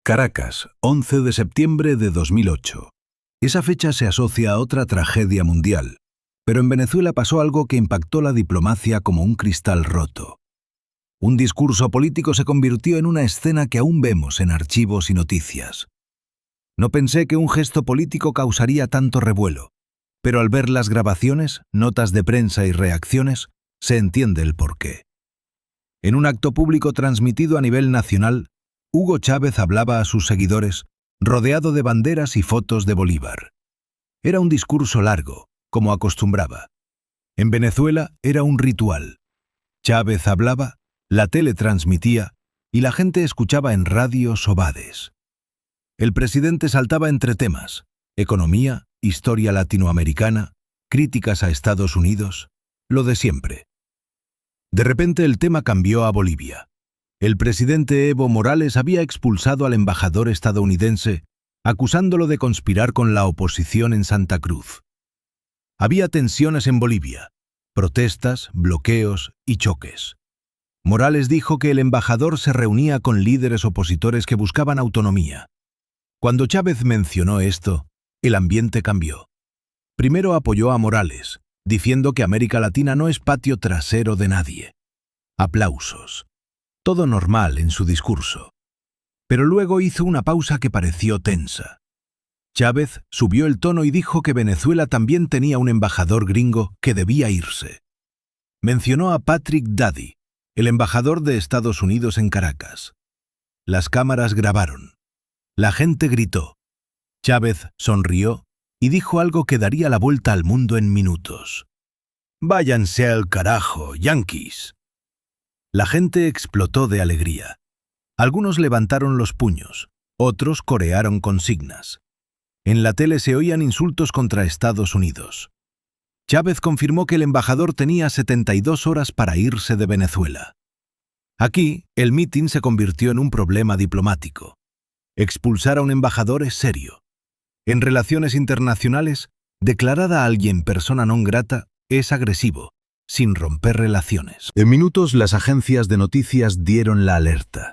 Caracas, 11 de septiembre de 2008. Esa fecha se asocia a otra tragedia mundial, pero en Venezuela pasó algo que impactó la diplomacia como un cristal roto. Un discurso político se convirtió en una escena que aún vemos en archivos y noticias. No pensé que un gesto político causaría tanto revuelo, pero al ver las grabaciones, notas de prensa y reacciones, se entiende el porqué. En un acto público transmitido a nivel nacional, Hugo Chávez hablaba a sus seguidores, rodeado de banderas y fotos de Bolívar. Era un discurso largo, como acostumbraba. En Venezuela era un ritual. Chávez hablaba, la tele transmitía y la gente escuchaba en radios o bares. El presidente saltaba entre temas: economía, historia latinoamericana, críticas a Estados Unidos, lo de siempre. De repente el tema cambió a Bolivia. El presidente Evo Morales había expulsado al embajador estadounidense, acusándolo de conspirar con la oposición en Santa Cruz. Había tensiones en Bolivia, protestas, bloqueos y choques. Morales dijo que el embajador se reunía con líderes opositores que buscaban autonomía. Cuando Chávez mencionó esto, el ambiente cambió. Primero apoyó a Morales, diciendo que América Latina no es patio trasero de nadie. Aplausos. Todo normal en su discurso. Pero luego hizo una pausa que pareció tensa. Chávez subió el tono y dijo que Venezuela también tenía un embajador gringo que debía irse. Mencionó a Patrick Daddy, el embajador de Estados Unidos en Caracas. Las cámaras grabaron. La gente gritó. Chávez sonrió y dijo algo que daría la vuelta al mundo en minutos. «Váyanse al carajo, yanquis». La gente explotó de alegría. Algunos levantaron los puños, otros corearon consignas. En la tele se oían insultos contra Estados Unidos. Chávez confirmó que el embajador tenía 72 horas para irse de Venezuela. Aquí, el mitin se convirtió en un problema diplomático. Expulsar a un embajador es serio. En relaciones internacionales, declarar a alguien persona non grata es agresivo, sin romper relaciones. En minutos, las agencias de noticias dieron la alerta.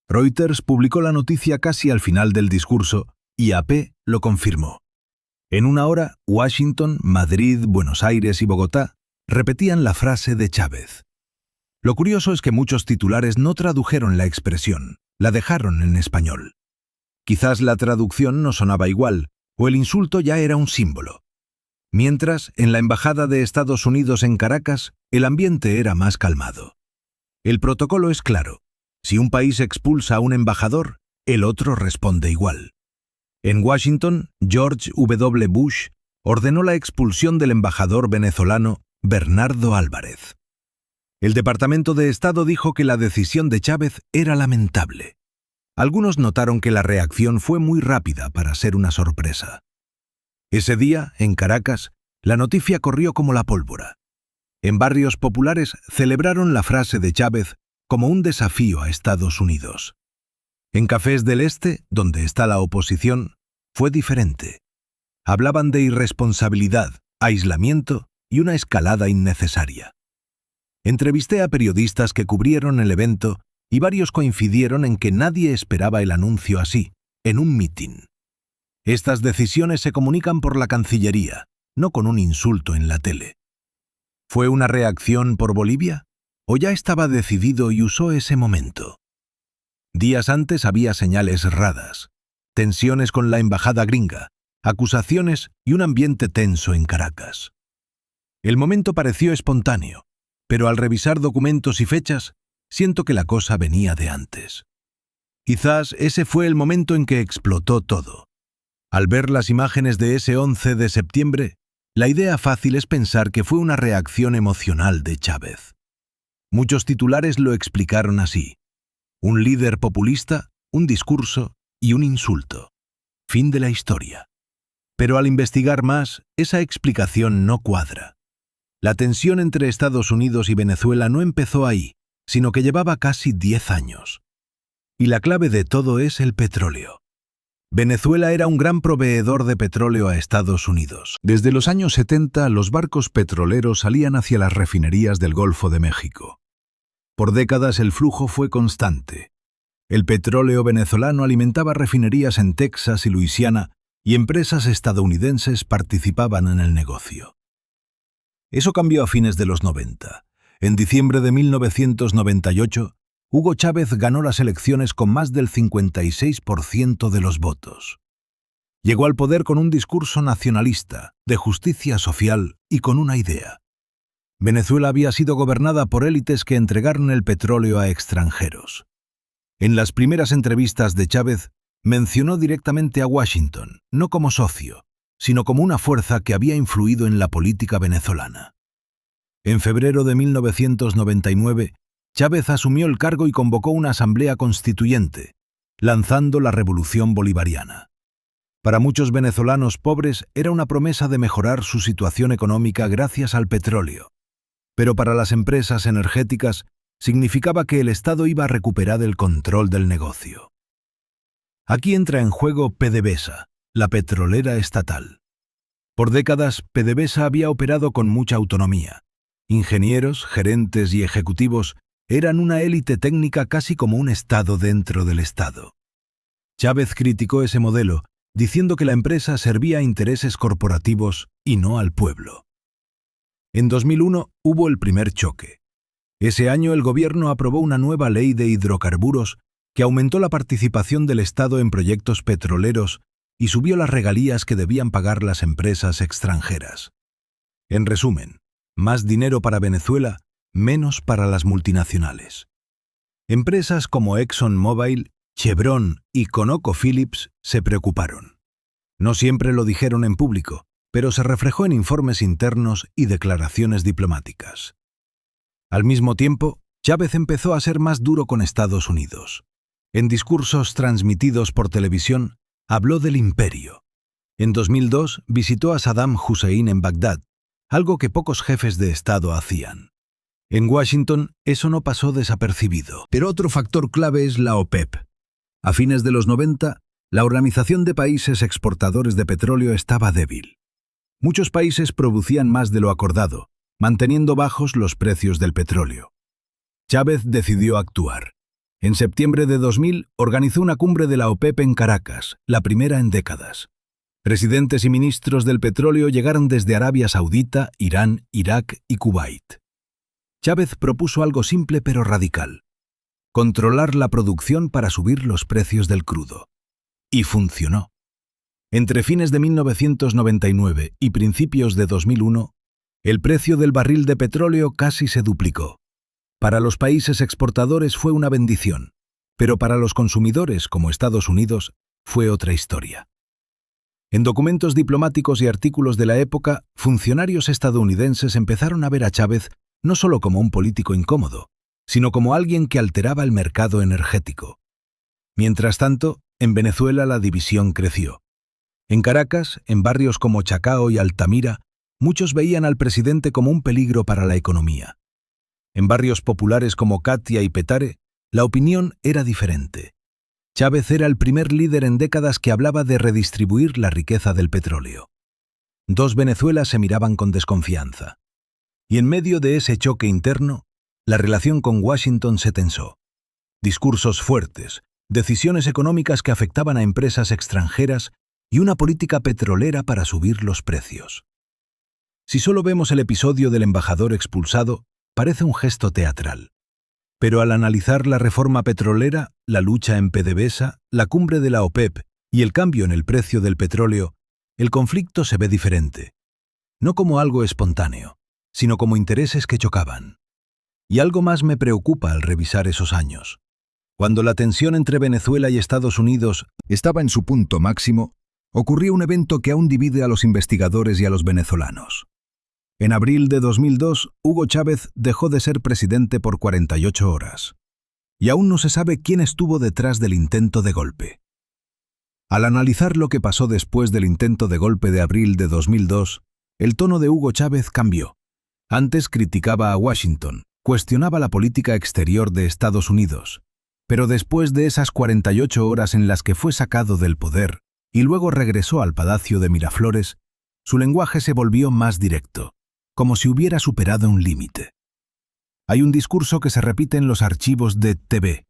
Reuters publicó la noticia casi al final del discurso y AP lo confirmó. En una hora, Washington, Madrid, Buenos Aires y Bogotá repetían la frase de Chávez. Lo curioso es que muchos titulares no tradujeron la expresión, la dejaron en español. Quizás la traducción no sonaba igual, o el insulto ya era un símbolo. Mientras, en la Embajada de Estados Unidos en Caracas, el ambiente era más calmado. El protocolo es claro. Si un país expulsa a un embajador, el otro responde igual. En Washington, George W. Bush ordenó la expulsión del embajador venezolano Bernardo Álvarez. El Departamento de Estado dijo que la decisión de Chávez era lamentable. Algunos notaron que la reacción fue muy rápida para ser una sorpresa. Ese día, en Caracas, la noticia corrió como la pólvora. En barrios populares celebraron la frase de Chávez como un desafío a Estados Unidos. En cafés del Este, donde está la oposición, fue diferente. Hablaban de irresponsabilidad, aislamiento y una escalada innecesaria. Entrevisté a periodistas que cubrieron el evento y varios coincidieron en que nadie esperaba el anuncio así, en un mitin. Estas decisiones se comunican por la Cancillería, no con un insulto en la tele. ¿Fue una reacción por Bolivia? ¿O ya estaba decidido y usó ese momento? Días antes había señales raras, tensiones con la embajada gringa, acusaciones y un ambiente tenso en Caracas. El momento pareció espontáneo, pero al revisar documentos y fechas, siento que la cosa venía de antes. Quizás ese fue el momento en que explotó todo. Al ver las imágenes de ese 11 de septiembre, la idea fácil es pensar que fue una reacción emocional de Chávez. Muchos titulares lo explicaron así: un líder populista, un discurso y un insulto. Fin de la historia. Pero al investigar más, esa explicación no cuadra. La tensión entre Estados Unidos y Venezuela no empezó ahí, sino que llevaba casi 10 años. Y la clave de todo es el petróleo. Venezuela era un gran proveedor de petróleo a Estados Unidos. Desde los años 70, los barcos petroleros salían hacia las refinerías del Golfo de México. Por décadas el flujo fue constante. El petróleo venezolano alimentaba refinerías en Texas y Luisiana y empresas estadounidenses participaban en el negocio. Eso cambió a fines de los 90. En diciembre de 1998, Hugo Chávez ganó las elecciones con más del 56% de los votos. Llegó al poder con un discurso nacionalista, de justicia social y con una idea. Venezuela había sido gobernada por élites que entregaron el petróleo a extranjeros. En las primeras entrevistas de Chávez, mencionó directamente a Washington, no como socio, sino como una fuerza que había influido en la política venezolana. En febrero de 1999, Chávez asumió el cargo y convocó una asamblea constituyente, lanzando la Revolución Bolivariana. Para muchos venezolanos pobres era una promesa de mejorar su situación económica gracias al petróleo. Pero para las empresas energéticas significaba que el Estado iba a recuperar el control del negocio. Aquí entra en juego PDVSA, la petrolera estatal. Por décadas, PDVSA había operado con mucha autonomía. Ingenieros, gerentes y ejecutivos eran una élite técnica casi como un Estado dentro del Estado. Chávez criticó ese modelo, diciendo que la empresa servía a intereses corporativos y no al pueblo. En 2001 hubo el primer choque. Ese año el gobierno aprobó una nueva ley de hidrocarburos que aumentó la participación del Estado en proyectos petroleros y subió las regalías que debían pagar las empresas extranjeras. En resumen, más dinero para Venezuela, menos para las multinacionales. Empresas como ExxonMobil, Chevron y ConocoPhillips se preocuparon. No siempre lo dijeron en público, pero se reflejó en informes internos y declaraciones diplomáticas. Al mismo tiempo, Chávez empezó a ser más duro con Estados Unidos. En discursos transmitidos por televisión, habló del imperio. En 2002 visitó a Saddam Hussein en Bagdad, algo que pocos jefes de Estado hacían. En Washington, eso no pasó desapercibido. Pero otro factor clave es la OPEP. A fines de los 90, la Organización de Países Exportadores de Petróleo estaba débil. Muchos países producían más de lo acordado, manteniendo bajos los precios del petróleo. Chávez decidió actuar. En septiembre de 2000 organizó una cumbre de la OPEP en Caracas, la primera en décadas. Presidentes y ministros del petróleo llegaron desde Arabia Saudita, Irán, Irak y Kuwait. Chávez propuso algo simple pero radical: controlar la producción para subir los precios del crudo. Y funcionó. Entre fines de 1999 y principios de 2001, el precio del barril de petróleo casi se duplicó. Para los países exportadores fue una bendición, pero para los consumidores, como Estados Unidos, fue otra historia. En documentos diplomáticos y artículos de la época, funcionarios estadounidenses empezaron a ver a Chávez no solo como un político incómodo, sino como alguien que alteraba el mercado energético. Mientras tanto, en Venezuela la división creció. En Caracas, en barrios como Chacao y Altamira, muchos veían al presidente como un peligro para la economía. En barrios populares como Catia y Petare, la opinión era diferente. Chávez era el primer líder en décadas que hablaba de redistribuir la riqueza del petróleo. Dos Venezuelas se miraban con desconfianza. Y en medio de ese choque interno, la relación con Washington se tensó. Discursos fuertes, decisiones económicas que afectaban a empresas extranjeras y una política petrolera para subir los precios. Si solo vemos el episodio del embajador expulsado, parece un gesto teatral. Pero al analizar la reforma petrolera, la lucha en PDVSA, la cumbre de la OPEP y el cambio en el precio del petróleo, el conflicto se ve diferente. No como algo espontáneo, sino como intereses que chocaban. Y algo más me preocupa al revisar esos años. Cuando la tensión entre Venezuela y Estados Unidos estaba en su punto máximo, ocurrió un evento que aún divide a los investigadores y a los venezolanos. En abril de 2002, Hugo Chávez dejó de ser presidente por 48 horas. Y aún no se sabe quién estuvo detrás del intento de golpe. Al analizar lo que pasó después del intento de golpe de abril de 2002, el tono de Hugo Chávez cambió. Antes criticaba a Washington, cuestionaba la política exterior de Estados Unidos. Pero después de esas 48 horas en las que fue sacado del poder y luego regresó al Palacio de Miraflores, su lenguaje se volvió más directo, como si hubiera superado un límite. Hay un discurso que se repite en los archivos de TV.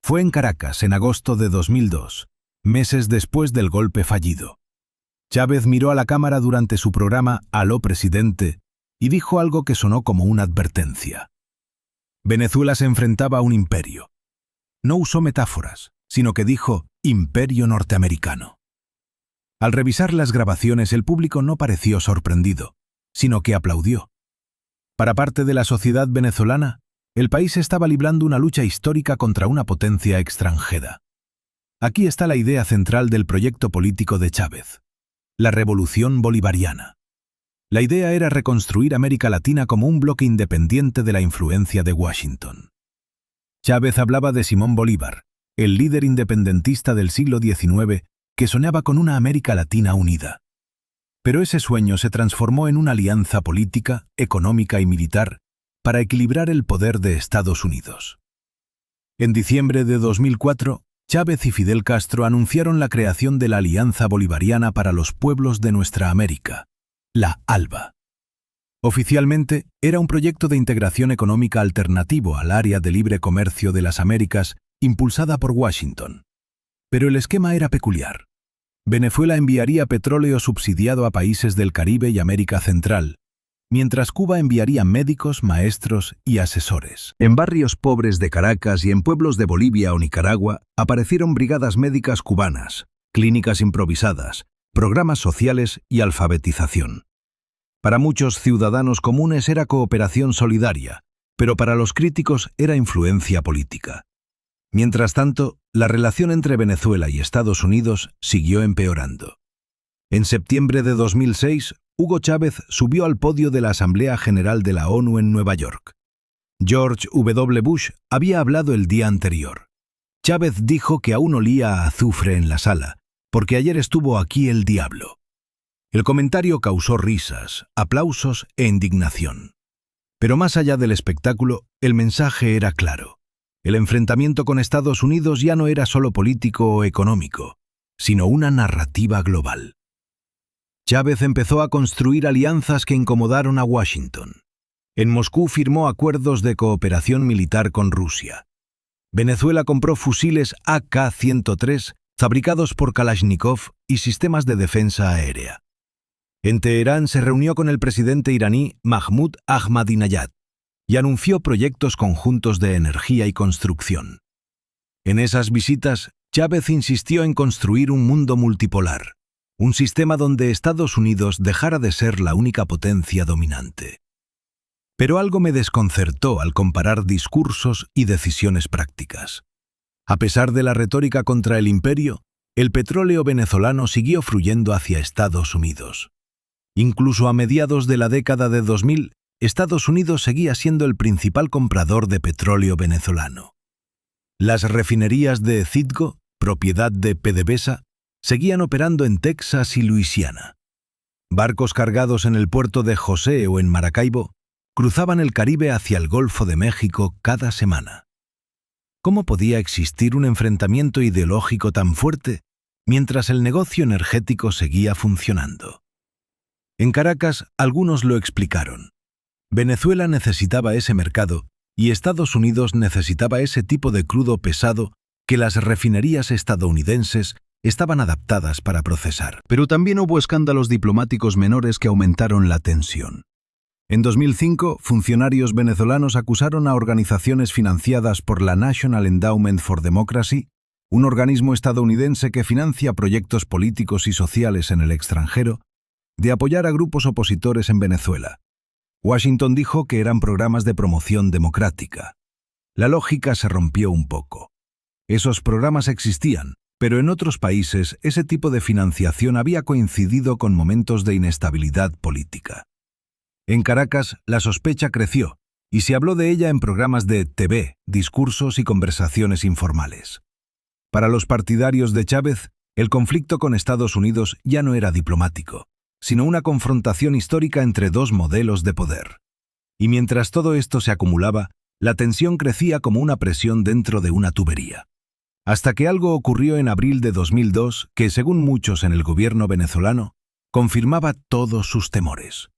Fue en Caracas, en agosto de 2002, meses después del golpe fallido. Chávez miró a la cámara durante su programa Aló Presidente y dijo algo que sonó como una advertencia. Venezuela se enfrentaba a un imperio. No usó metáforas, sino que dijo imperio norteamericano. Al revisar las grabaciones, el público no pareció sorprendido, sino que aplaudió. Para parte de la sociedad venezolana, el país estaba librando una lucha histórica contra una potencia extranjera. Aquí está la idea central del proyecto político de Chávez: la revolución bolivariana. La idea era reconstruir América Latina como un bloque independiente de la influencia de Washington. Chávez hablaba de Simón Bolívar, el líder independentista del siglo XIX, que soñaba con una América Latina unida. Pero ese sueño se transformó en una alianza política, económica y militar para equilibrar el poder de Estados Unidos. En diciembre de 2004, Chávez y Fidel Castro anunciaron la creación de la Alianza Bolivariana para los Pueblos de Nuestra América, la ALBA. Oficialmente, era un proyecto de integración económica alternativo al área de libre comercio de las Américas impulsada por Washington. Pero el esquema era peculiar. Venezuela enviaría petróleo subsidiado a países del Caribe y América Central, mientras Cuba enviaría médicos, maestros y asesores. En barrios pobres de Caracas y en pueblos de Bolivia o Nicaragua aparecieron brigadas médicas cubanas, clínicas improvisadas, programas sociales y alfabetización. Para muchos ciudadanos comunes era cooperación solidaria, pero para los críticos era influencia política. Mientras tanto, la relación entre Venezuela y Estados Unidos siguió empeorando. En septiembre de 2006, Hugo Chávez subió al podio de la Asamblea General de la ONU en Nueva York. George W. Bush había hablado el día anterior. Chávez dijo que aún olía a azufre en la sala, porque ayer estuvo aquí el diablo. El comentario causó risas, aplausos e indignación. Pero más allá del espectáculo, el mensaje era claro. El enfrentamiento con Estados Unidos ya no era solo político o económico, sino una narrativa global. Chávez empezó a construir alianzas que incomodaron a Washington. En Moscú firmó acuerdos de cooperación militar con Rusia. Venezuela compró fusiles AK-103 fabricados por Kalashnikov y sistemas de defensa aérea. En Teherán se reunió con el presidente iraní Mahmoud Ahmadinejad y anunció proyectos conjuntos de energía y construcción. En esas visitas, Chávez insistió en construir un mundo multipolar, un sistema donde Estados Unidos dejara de ser la única potencia dominante. Pero algo me desconcertó al comparar discursos y decisiones prácticas. A pesar de la retórica contra el imperio, el petróleo venezolano siguió fluyendo hacia Estados Unidos. Incluso a mediados de la década de 2000, Estados Unidos seguía siendo el principal comprador de petróleo venezolano. Las refinerías de Citgo, propiedad de PDVSA, seguían operando en Texas y Luisiana. Barcos cargados en el puerto de José o en Maracaibo cruzaban el Caribe hacia el Golfo de México cada semana. ¿Cómo podía existir un enfrentamiento ideológico tan fuerte mientras el negocio energético seguía funcionando? En Caracas, algunos lo explicaron. Venezuela necesitaba ese mercado y Estados Unidos necesitaba ese tipo de crudo pesado que las refinerías estadounidenses estaban adaptadas para procesar. Pero también hubo escándalos diplomáticos menores que aumentaron la tensión. En 2005, funcionarios venezolanos acusaron a organizaciones financiadas por la National Endowment for Democracy, un organismo estadounidense que financia proyectos políticos y sociales en el extranjero, de apoyar a grupos opositores en Venezuela. Washington dijo que eran programas de promoción democrática. La lógica se rompió un poco. Esos programas existían, pero en otros países ese tipo de financiación había coincidido con momentos de inestabilidad política. En Caracas, la sospecha creció, y se habló de ella en programas de TV, discursos y conversaciones informales. Para los partidarios de Chávez, el conflicto con Estados Unidos ya no era diplomático, sino una confrontación histórica entre dos modelos de poder. Y mientras todo esto se acumulaba, la tensión crecía como una presión dentro de una tubería. Hasta que algo ocurrió en abril de 2002 que, según muchos en el gobierno venezolano, confirmaba todos sus temores.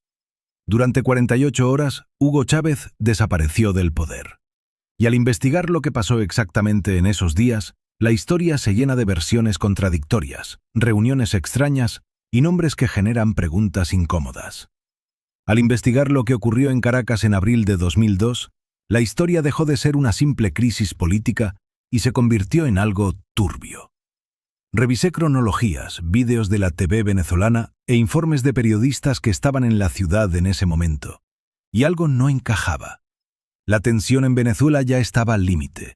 Durante 48 horas, Hugo Chávez desapareció del poder. Y al investigar lo que pasó exactamente en esos días, la historia se llena de versiones contradictorias, reuniones extrañas y nombres que generan preguntas incómodas. Al investigar lo que ocurrió en Caracas en abril de 2002, la historia dejó de ser una simple crisis política y se convirtió en algo turbio. Revisé cronologías, vídeos de la TV venezolana e informes de periodistas que estaban en la ciudad en ese momento, y algo no encajaba. La tensión en Venezuela ya estaba al límite.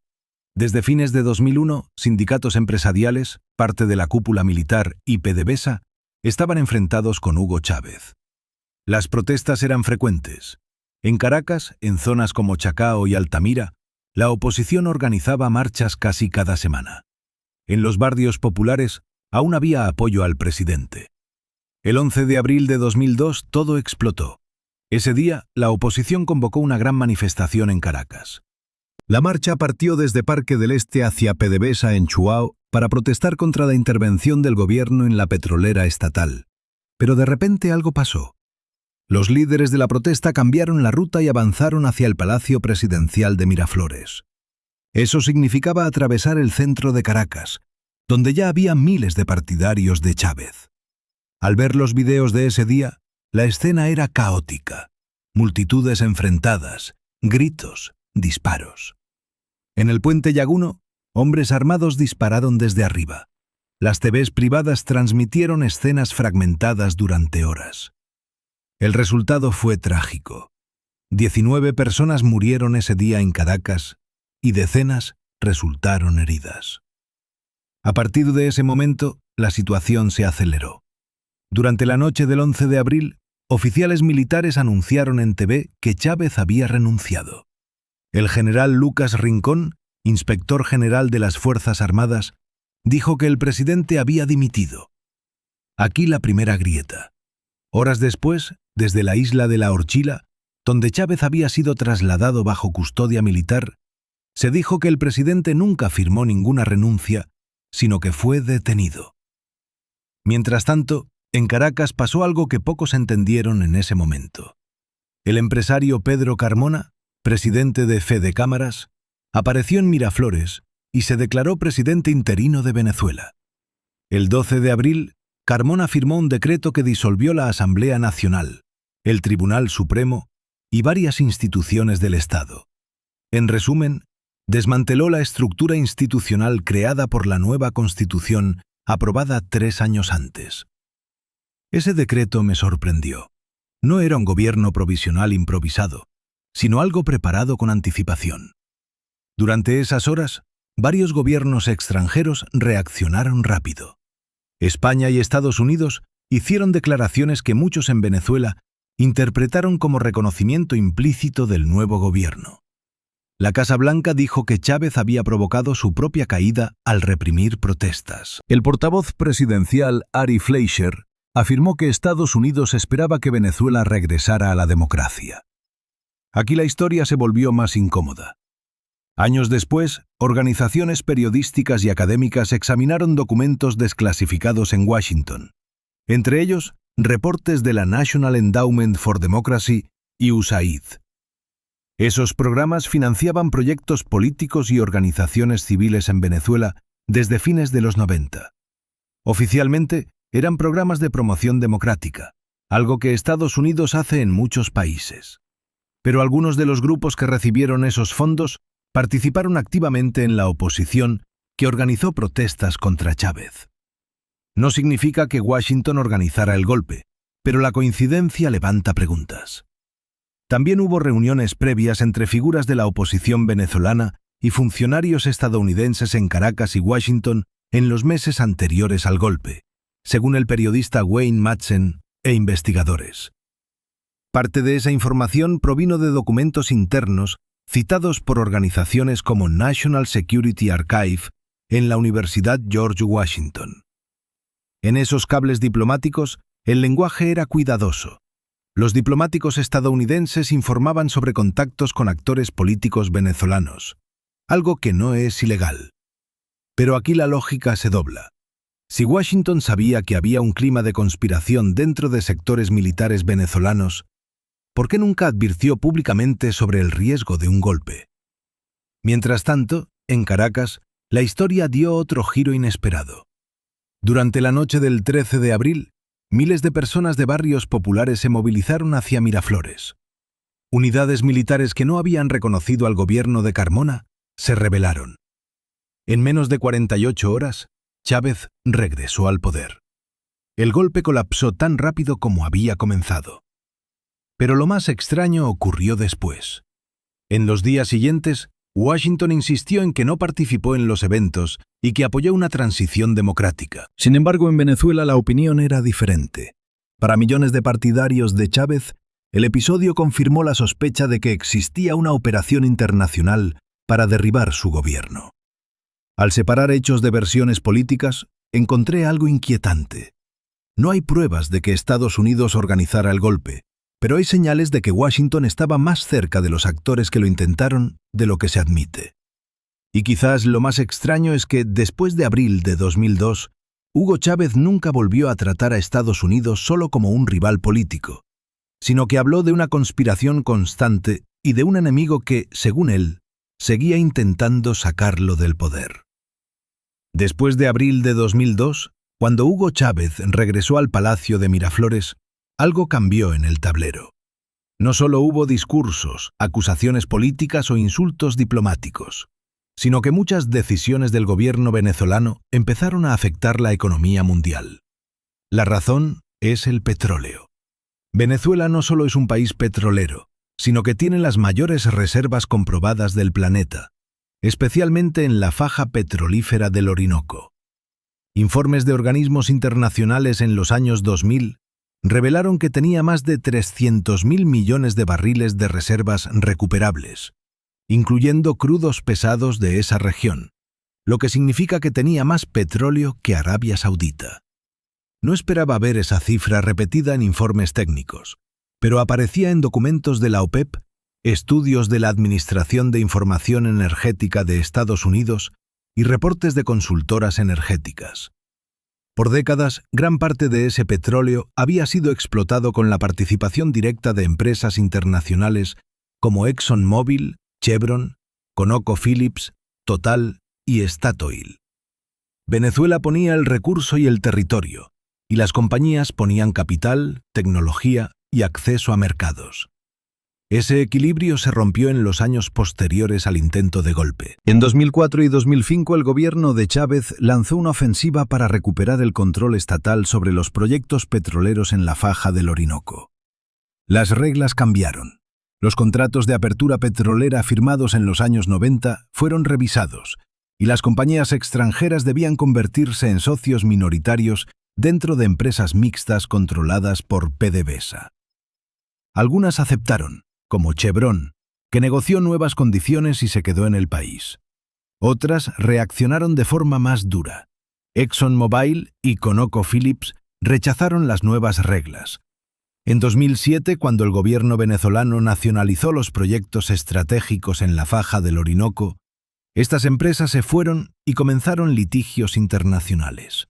Desde fines de 2001, sindicatos empresariales, parte de la cúpula militar y PDVSA, estaban enfrentados con Hugo Chávez. Las protestas eran frecuentes. En Caracas, en zonas como Chacao y Altamira, la oposición organizaba marchas casi cada semana. En los barrios populares aún había apoyo al presidente. El 11 de abril de 2002 todo explotó. Ese día, la oposición convocó una gran manifestación en Caracas. La marcha partió desde Parque del Este hacia PDVSA en Chuao para protestar contra la intervención del gobierno en la petrolera estatal. Pero de repente algo pasó. Los líderes de la protesta cambiaron la ruta y avanzaron hacia el Palacio Presidencial de Miraflores. Eso significaba atravesar el centro de Caracas, donde ya había miles de partidarios de Chávez. Al ver los videos de ese día, la escena era caótica. Multitudes enfrentadas, gritos, disparos. En el puente Yaguno, hombres armados dispararon desde arriba. Las TVs privadas transmitieron escenas fragmentadas durante horas. El resultado fue trágico. 19 personas murieron ese día en Caracas y decenas resultaron heridas. A partir de ese momento, la situación se aceleró. Durante la noche del 11 de abril, oficiales militares anunciaron en TV que Chávez había renunciado. El general Lucas Rincón, inspector general de las Fuerzas Armadas, dijo que el presidente había dimitido. Aquí la primera grieta. Horas después, desde la isla de La Orchila, donde Chávez había sido trasladado bajo custodia militar, se dijo que el presidente nunca firmó ninguna renuncia, sino que fue detenido. Mientras tanto, en Caracas pasó algo que pocos entendieron en ese momento. El empresario Pedro Carmona, presidente de Fede Cámaras, apareció en Miraflores y se declaró presidente interino de Venezuela. El 12 de abril, Carmona firmó un decreto que disolvió la Asamblea Nacional, el Tribunal Supremo y varias instituciones del Estado. En resumen, desmanteló la estructura institucional creada por la nueva Constitución aprobada 3 años antes. Ese decreto me sorprendió. No era un gobierno provisional improvisado, sino algo preparado con anticipación. Durante esas horas, varios gobiernos extranjeros reaccionaron rápido. España y Estados Unidos hicieron declaraciones que muchos en Venezuela interpretaron como reconocimiento implícito del nuevo gobierno. La Casa Blanca dijo que Chávez había provocado su propia caída al reprimir protestas. El portavoz presidencial Ari Fleischer afirmó que Estados Unidos esperaba que Venezuela regresara a la democracia. Aquí la historia se volvió más incómoda. Años después, organizaciones periodísticas y académicas examinaron documentos desclasificados en Washington, entre ellos reportes de la National Endowment for Democracy y USAID. Esos programas financiaban proyectos políticos y organizaciones civiles en Venezuela desde fines de los 90. Oficialmente, eran programas de promoción democrática, algo que Estados Unidos hace en muchos países. Pero algunos de los grupos que recibieron esos fondos participaron activamente en la oposición que organizó protestas contra Chávez. No significa que Washington organizara el golpe, pero la coincidencia levanta preguntas. También hubo reuniones previas entre figuras de la oposición venezolana y funcionarios estadounidenses en Caracas y Washington en los meses anteriores al golpe, según el periodista Wayne Madsen e investigadores. Parte de esa información provino de documentos internos citados por organizaciones como National Security Archive en la Universidad George Washington. En esos cables diplomáticos, el lenguaje era cuidadoso. Los diplomáticos estadounidenses informaban sobre contactos con actores políticos venezolanos, algo que no es ilegal. Pero aquí la lógica se dobla. Si Washington sabía que había un clima de conspiración dentro de sectores militares venezolanos, ¿por qué nunca advirtió públicamente sobre el riesgo de un golpe? Mientras tanto, en Caracas, la historia dio otro giro inesperado. Durante la noche del 13 de abril, miles de personas de barrios populares se movilizaron hacia Miraflores. Unidades militares que no habían reconocido al gobierno de Carmona se rebelaron. En menos de 48 horas, Chávez regresó al poder. El golpe colapsó tan rápido como había comenzado. Pero lo más extraño ocurrió después. En los días siguientes, Washington insistió en que no participó en los eventos y que apoyó una transición democrática. Sin embargo, en Venezuela la opinión era diferente. Para millones de partidarios de Chávez, el episodio confirmó la sospecha de que existía una operación internacional para derribar su gobierno. Al separar hechos de versiones políticas, encontré algo inquietante. No hay pruebas de que Estados Unidos organizara el golpe, pero hay señales de que Washington estaba más cerca de los actores que lo intentaron de lo que se admite. Y quizás lo más extraño es que, después de abril de 2002, Hugo Chávez nunca volvió a tratar a Estados Unidos solo como un rival político, sino que habló de una conspiración constante y de un enemigo que, según él, seguía intentando sacarlo del poder. Después de abril de 2002, cuando Hugo Chávez regresó al Palacio de Miraflores, algo cambió en el tablero. No solo hubo discursos, acusaciones políticas o insultos diplomáticos, sino que muchas decisiones del gobierno venezolano empezaron a afectar la economía mundial. La razón es el petróleo. Venezuela no solo es un país petrolero, sino que tiene las mayores reservas comprobadas del planeta, especialmente en la faja petrolífera del Orinoco. Informes de organismos internacionales en los años 2000 revelaron que tenía más de 300.000 millones de barriles de reservas recuperables, incluyendo crudos pesados de esa región, lo que significa que tenía más petróleo que Arabia Saudita. No esperaba ver esa cifra repetida en informes técnicos, pero aparecía en documentos de la OPEP, estudios de la Administración de Información Energética de Estados Unidos y reportes de consultoras energéticas. Por décadas, gran parte de ese petróleo había sido explotado con la participación directa de empresas internacionales como ExxonMobil, Chevron, ConocoPhillips, Total y Statoil. Venezuela ponía el recurso y el territorio, y las compañías ponían capital, tecnología y acceso a mercados. Ese equilibrio se rompió en los años posteriores al intento de golpe. En 2004 y 2005 el gobierno de Chávez lanzó una ofensiva para recuperar el control estatal sobre los proyectos petroleros en la faja del Orinoco. Las reglas cambiaron. Los contratos de apertura petrolera firmados en los años 90 fueron revisados, y las compañías extranjeras debían convertirse en socios minoritarios dentro de empresas mixtas controladas por PDVSA. Algunas aceptaron, como Chevron, que negoció nuevas condiciones y se quedó en el país. Otras reaccionaron de forma más dura. ExxonMobil y ConocoPhillips rechazaron las nuevas reglas. En 2007, cuando el gobierno venezolano nacionalizó los proyectos estratégicos en la faja del Orinoco, estas empresas se fueron y comenzaron litigios internacionales.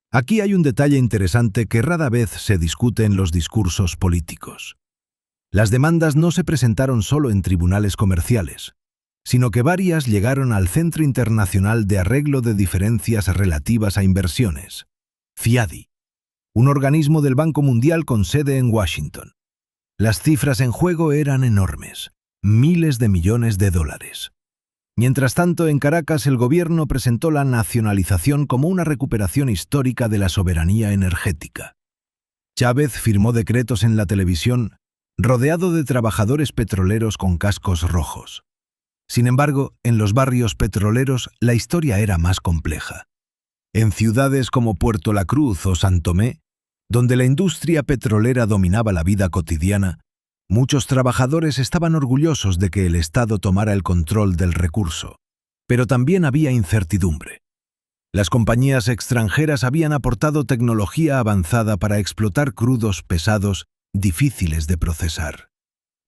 Aquí hay un detalle interesante que rara vez se discute en los discursos políticos. Las demandas no se presentaron solo en tribunales comerciales, sino que varias llegaron al Centro Internacional de Arreglo de Diferencias Relativas a Inversiones, FIADI, un organismo del Banco Mundial con sede en Washington. Las cifras en juego eran enormes, miles de millones de dólares. Mientras tanto, en Caracas el gobierno presentó la nacionalización como una recuperación histórica de la soberanía energética. Chávez firmó decretos en la televisión rodeado de trabajadores petroleros con cascos rojos. Sin embargo, en los barrios petroleros la historia era más compleja. En ciudades como Puerto La Cruz o San Tomé, donde la industria petrolera dominaba la vida cotidiana, muchos trabajadores estaban orgullosos de que el Estado tomara el control del recurso, pero también había incertidumbre. Las compañías extranjeras habían aportado tecnología avanzada para explotar crudos pesados difíciles de procesar.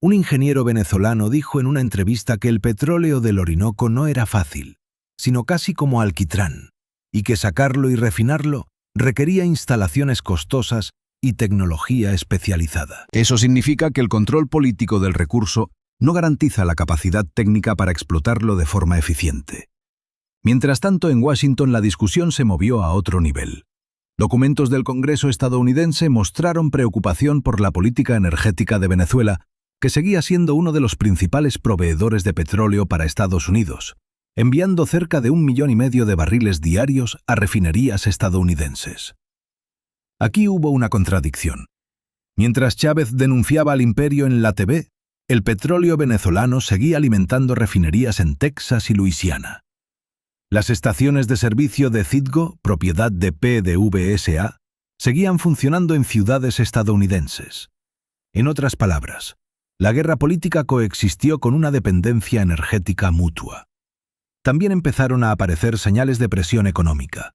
Un ingeniero venezolano dijo en una entrevista que el petróleo del Orinoco no era fácil, sino casi como alquitrán, y que sacarlo y refinarlo requería instalaciones costosas y tecnología especializada. Eso significa que el control político del recurso no garantiza la capacidad técnica para explotarlo de forma eficiente. Mientras tanto, en Washington la discusión se movió a otro nivel. Documentos del Congreso estadounidense mostraron preocupación por la política energética de Venezuela, que seguía siendo uno de los principales proveedores de petróleo para Estados Unidos, enviando cerca de 1,5 millones de barriles diarios a refinerías estadounidenses. Aquí hubo una contradicción. Mientras Chávez denunciaba al imperio en la TV, el petróleo venezolano seguía alimentando refinerías en Texas y Luisiana. Las estaciones de servicio de Citgo, propiedad de PDVSA, seguían funcionando en ciudades estadounidenses. En otras palabras, la guerra política coexistió con una dependencia energética mutua. También empezaron a aparecer señales de presión económica.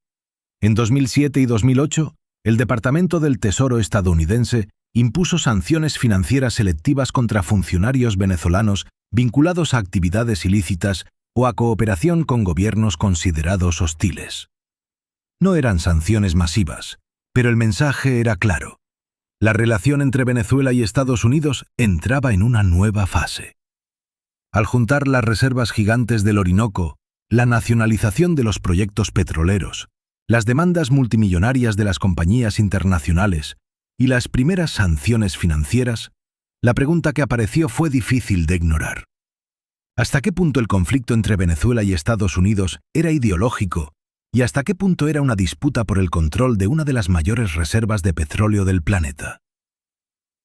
En 2007 y 2008, el Departamento del Tesoro estadounidense impuso sanciones financieras selectivas contra funcionarios venezolanos vinculados a actividades ilícitas o a cooperación con gobiernos considerados hostiles. No eran sanciones masivas, pero el mensaje era claro. La relación entre Venezuela y Estados Unidos entraba en una nueva fase. Al juntar las reservas gigantes del Orinoco, la nacionalización de los proyectos petroleros, las demandas multimillonarias de las compañías internacionales y las primeras sanciones financieras, la pregunta que apareció fue difícil de ignorar. ¿Hasta qué punto el conflicto entre Venezuela y Estados Unidos era ideológico y hasta qué punto era una disputa por el control de una de las mayores reservas de petróleo del planeta?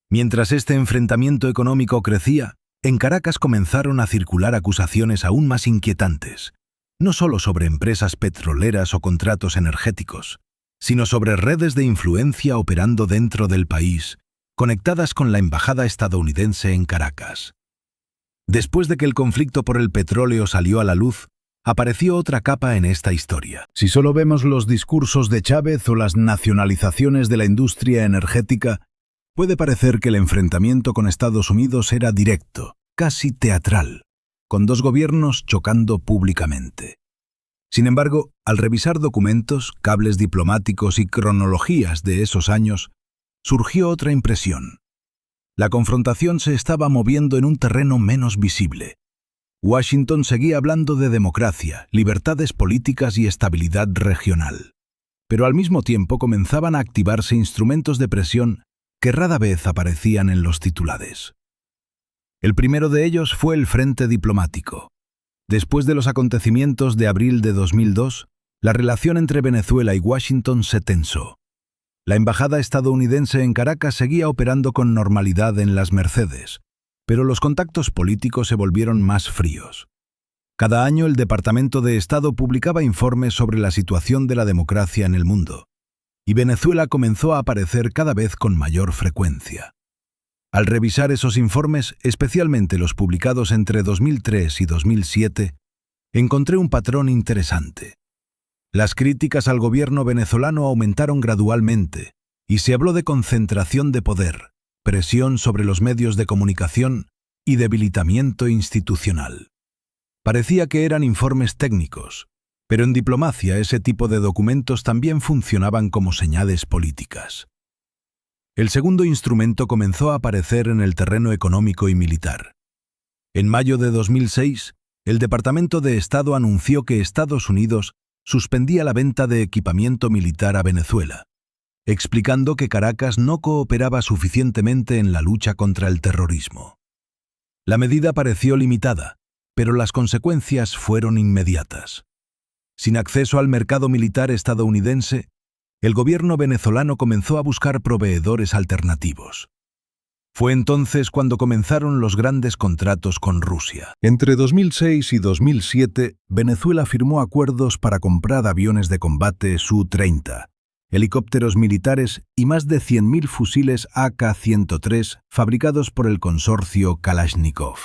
Mientras este enfrentamiento económico crecía, en Caracas comenzaron a circular acusaciones aún más inquietantes, no solo sobre empresas petroleras o contratos energéticos, sino sobre redes de influencia operando dentro del país, conectadas con la embajada estadounidense en Caracas. Después de que el conflicto por el petróleo salió a la luz, apareció otra capa en esta historia. Si solo vemos los discursos de Chávez o las nacionalizaciones de la industria energética, puede parecer que el enfrentamiento con Estados Unidos era directo, casi teatral, con dos gobiernos chocando públicamente. Sin embargo, al revisar documentos, cables diplomáticos y cronologías de esos años, surgió otra impresión. La confrontación se estaba moviendo en un terreno menos visible. Washington seguía hablando de democracia, libertades políticas y estabilidad regional. Pero al mismo tiempo comenzaban a activarse instrumentos de presión que rara vez aparecían en los titulares. El primero de ellos fue el frente diplomático. Después de los acontecimientos de abril de 2002, la relación entre Venezuela y Washington se tensó. La embajada estadounidense en Caracas seguía operando con normalidad en las Mercedes, pero los contactos políticos se volvieron más fríos. Cada año el Departamento de Estado publicaba informes sobre la situación de la democracia en el mundo, y Venezuela comenzó a aparecer cada vez con mayor frecuencia. Al revisar esos informes, especialmente los publicados entre 2003 y 2007, encontré un patrón interesante. Las críticas al gobierno venezolano aumentaron gradualmente, y se habló de concentración de poder, presión sobre los medios de comunicación y debilitamiento institucional. Parecía que eran informes técnicos, pero en diplomacia ese tipo de documentos también funcionaban como señales políticas. El segundo instrumento comenzó a aparecer en el terreno económico y militar. En mayo de 2006, el Departamento de Estado anunció que Estados Unidos suspendía la venta de equipamiento militar a Venezuela, explicando que Caracas no cooperaba suficientemente en la lucha contra el terrorismo. La medida pareció limitada, pero las consecuencias fueron inmediatas. Sin acceso al mercado militar estadounidense, el gobierno venezolano comenzó a buscar proveedores alternativos. Fue entonces cuando comenzaron los grandes contratos con Rusia. Entre 2006 y 2007, Venezuela firmó acuerdos para comprar aviones de combate Su-30, helicópteros militares y más de 100.000 fusiles AK-103 fabricados por el consorcio Kalashnikov.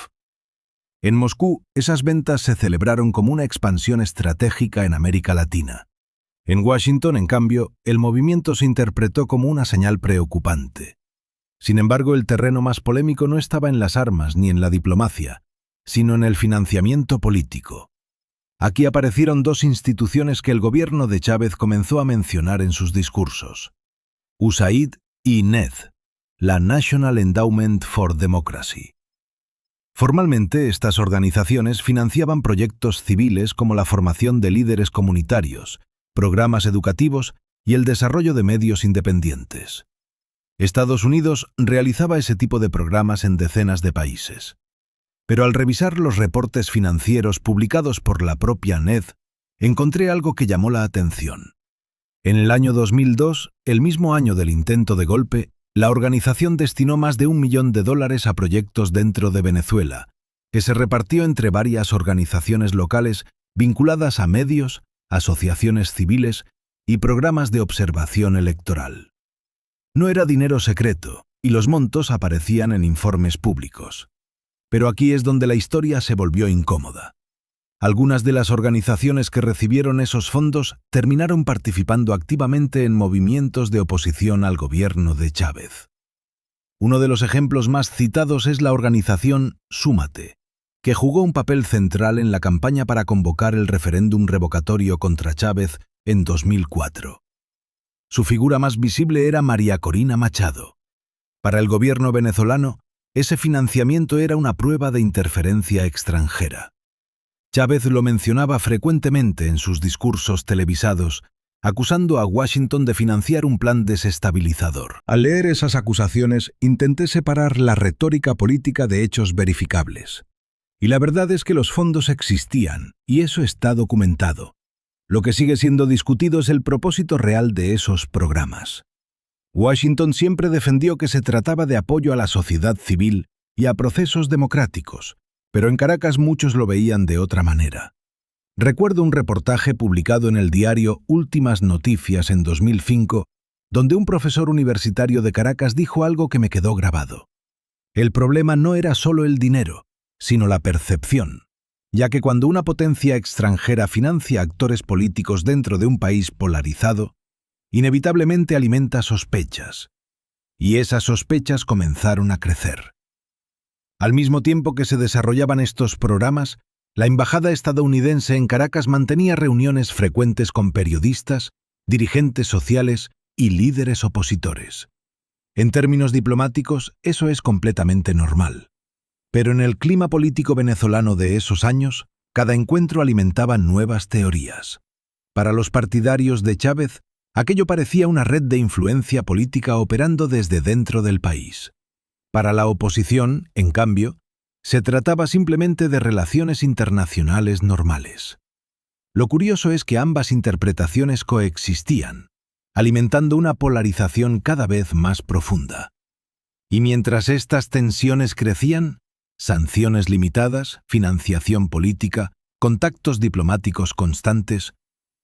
En Moscú, esas ventas se celebraron como una expansión estratégica en América Latina. En Washington, en cambio, el movimiento se interpretó como una señal preocupante. Sin embargo, el terreno más polémico no estaba en las armas ni en la diplomacia, sino en el financiamiento político. Aquí aparecieron dos instituciones que el gobierno de Chávez comenzó a mencionar en sus discursos: USAID y NED, la National Endowment for Democracy. Formalmente, estas organizaciones financiaban proyectos civiles como la formación de líderes comunitarios, programas educativos y el desarrollo de medios independientes. Estados Unidos realizaba ese tipo de programas en decenas de países. Pero al revisar los reportes financieros publicados por la propia NED, encontré algo que llamó la atención. En el año 2002, el mismo año del intento de golpe, la organización destinó más de $1 millón a proyectos dentro de Venezuela, que se repartió entre varias organizaciones locales vinculadas a medios, asociaciones civiles y programas de observación electoral. No era dinero secreto, y los montos aparecían en informes públicos. Pero aquí es donde la historia se volvió incómoda. Algunas de las organizaciones que recibieron esos fondos terminaron participando activamente en movimientos de oposición al gobierno de Chávez. Uno de los ejemplos más citados es la organización Súmate, que jugó un papel central en la campaña para convocar el referéndum revocatorio contra Chávez en 2004. Su figura más visible era María Corina Machado. Para el gobierno venezolano, ese financiamiento era una prueba de interferencia extranjera. Chávez lo mencionaba frecuentemente en sus discursos televisados, acusando a Washington de financiar un plan desestabilizador. Al leer esas acusaciones, intenté separar la retórica política de hechos verificables. Y la verdad es que los fondos existían, y eso está documentado. Lo que sigue siendo discutido es el propósito real de esos programas. Washington siempre defendió que se trataba de apoyo a la sociedad civil y a procesos democráticos, pero en Caracas muchos lo veían de otra manera. Recuerdo un reportaje publicado en el diario Últimas Noticias en 2005, donde un profesor universitario de Caracas dijo algo que me quedó grabado. El problema no era solo el dinero, sino la percepción, ya que cuando una potencia extranjera financia actores políticos dentro de un país polarizado, inevitablemente alimenta sospechas, y esas sospechas comenzaron a crecer. Al mismo tiempo que se desarrollaban estos programas, la embajada estadounidense en Caracas mantenía reuniones frecuentes con periodistas, dirigentes sociales y líderes opositores. En términos diplomáticos, eso es completamente normal. Pero en el clima político venezolano de esos años, cada encuentro alimentaba nuevas teorías. Para los partidarios de Chávez, aquello parecía una red de influencia política operando desde dentro del país. Para la oposición, en cambio, se trataba simplemente de relaciones internacionales normales. Lo curioso es que ambas interpretaciones coexistían, alimentando una polarización cada vez más profunda. Y mientras estas tensiones crecían, sanciones limitadas, financiación política, contactos diplomáticos constantes,